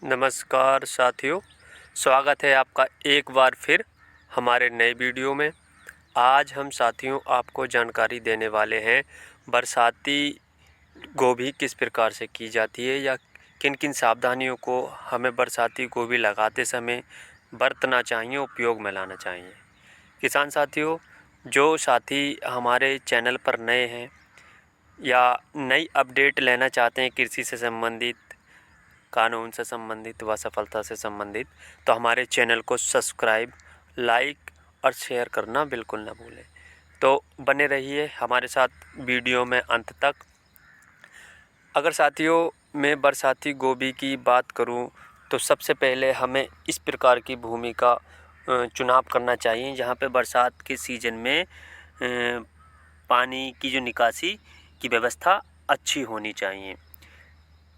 नमस्कार साथियों, स्वागत है आपका एक बार फिर हमारे नए वीडियो में। आज हम साथियों आपको जानकारी देने वाले हैं बरसाती गोभी किस प्रकार से की जाती है या किन किन सावधानियों को हमें बरसाती गोभी लगाते समय बरतना चाहिए, उपयोग में लाना चाहिए। किसान साथियों, जो साथी हमारे चैनल पर नए हैं या नई अपडेट लेना चाहते हैं कृषि से संबंधित, कानून से संबंधित व सफलता से संबंधित, तो हमारे चैनल को सब्सक्राइब, लाइक और शेयर करना बिल्कुल ना भूलें। तो बने रहिए हमारे साथ वीडियो में अंत तक। अगर साथियों मैं बरसाती गोभी की बात करूं तो सबसे पहले हमें इस प्रकार की भूमि का चुनाव करना चाहिए जहां पे बरसात के सीज़न में पानी की जो निकासी की व्यवस्था अच्छी होनी चाहिए।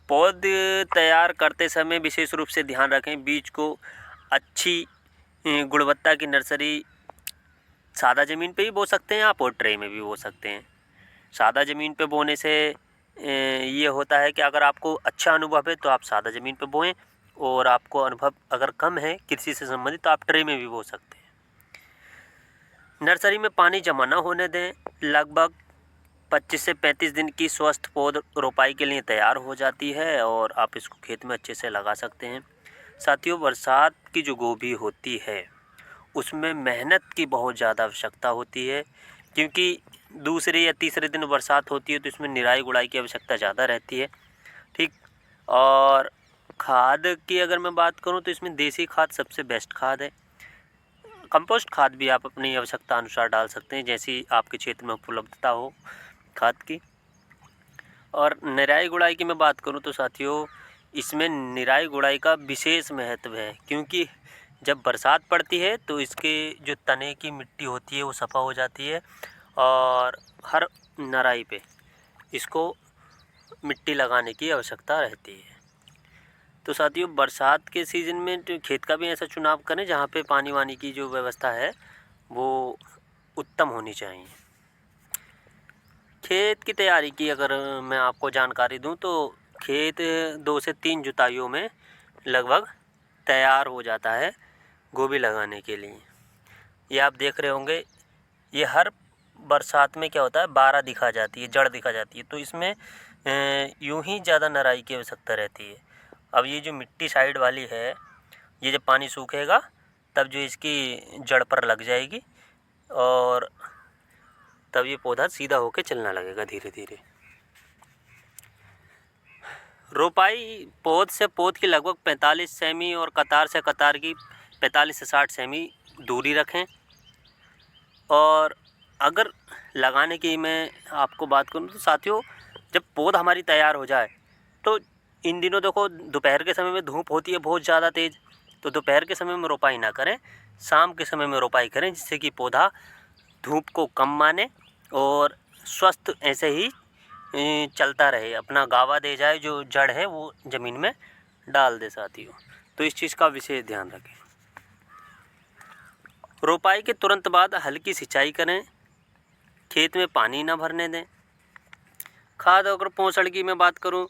पौध तैयार करते समय विशेष रूप से ध्यान रखें बीज को अच्छी गुणवत्ता की नर्सरी सादा ज़मीन पे भी बो सकते हैं आप और ट्रे में भी बो सकते हैं। सादा ज़मीन पे बोने से ये होता है कि अगर आपको अच्छा अनुभव है तो आप सादा ज़मीन पे बोएं, और आपको अनुभव अगर कम है कृषि से संबंधित तो आप ट्रे में भी बो सकते हैं। नर्सरी में पानी जमा ना होने दें। लगभग 25 से 35 दिन की स्वस्थ पौध रोपाई के लिए तैयार हो जाती है और आप इसको खेत में अच्छे से लगा सकते हैं। साथियों, बरसात की जो गोभी होती है उसमें मेहनत की बहुत ज़्यादा आवश्यकता होती है, क्योंकि दूसरे या तीसरे दिन बरसात होती है तो इसमें निराई गुड़ाई की आवश्यकता ज़्यादा रहती है। ठीक। और खाद की अगर मैं बात करूं तो इसमें देसी खाद सबसे बेस्ट खाद है। कंपोस्ट खाद भी आप अपनी आवश्यकता अनुसार डाल सकते हैं, जैसी आपके क्षेत्र में उपलब्धता हो खाद की। और निराई गुड़ाई की मैं बात करूं तो साथियों इसमें निराई गुड़ाई का विशेष महत्व है, क्योंकि जब बरसात पड़ती है तो इसके जो तने की मिट्टी होती है वो सफ़ा हो जाती है और हर नराई पे इसको मिट्टी लगाने की आवश्यकता रहती है। तो साथियों बरसात के सीज़न में तो खेत का भी ऐसा चुनाव करें जहाँ पे पानी वानी की जो व्यवस्था है वो उत्तम होनी चाहिए। खेत की तैयारी की अगर मैं आपको जानकारी दूं तो खेत 2 से 3 जुताइयों में लगभग तैयार हो जाता है गोभी लगाने के लिए। ये आप देख रहे होंगे, ये हर बरसात में क्या होता है, बारा दिखा जाती है, जड़ दिखा जाती है, तो इसमें यूं ही ज़्यादा नराई की आवश्यकता रहती है। अब ये जो मिट्टी साइड वाली है, ये जब पानी सूखेगा तब जो इसकी जड़ पर लग जाएगी और तब ये पौधा सीधा होकर चलने लगेगा धीरे धीरे। रोपाई पौध से पौध की लगभग 45 सेमी और कतार से कतार की 45 से 60 सेमी दूरी रखें। और अगर लगाने की मैं आपको बात करूं तो साथियों जब पौध हमारी तैयार हो जाए तो इन दिनों देखो दोपहर के समय में धूप होती है बहुत ज़्यादा तेज़, तो दोपहर के समय में रोपाई ना करें, शाम के समय में रोपाई करें, जिससे कि पौधा धूप को कम माने और स्वस्थ ऐसे ही चलता रहे, अपना गावा दे जाए, जो जड़ है वो ज़मीन में डाल दे साथियों। तो इस चीज़ का विशेष ध्यान रखें। रोपाई के तुरंत बाद हल्की सिंचाई करें, खेत में पानी ना भरने दें। खाद और पोषण की मैं बात करूं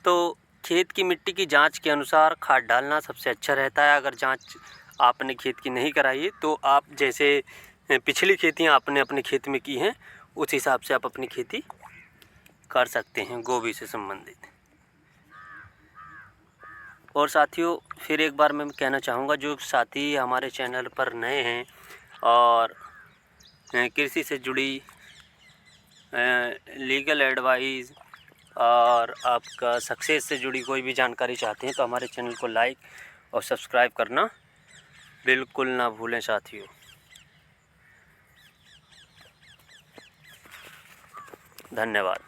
तो खेत की मिट्टी की जांच के अनुसार खाद डालना सबसे अच्छा रहता है। अगर जांच आपने खेत की नहीं कराई है तो आप जैसे पिछली खेतियां आपने अपने खेत में की हैं उस हिसाब से आप अपनी खेती कर सकते हैं गोभी से संबंधित। और साथियों फिर एक बार मैं कहना चाहूँगा, जो साथी हमारे चैनल पर नए हैं और कृषि से जुड़ी लीगल एडवाइस और आपका सक्सेस से जुड़ी कोई भी जानकारी चाहते हैं तो हमारे चैनल को लाइक और सब्सक्राइब करना बिल्कुल ना भूलें साथियों। धन्यवाद।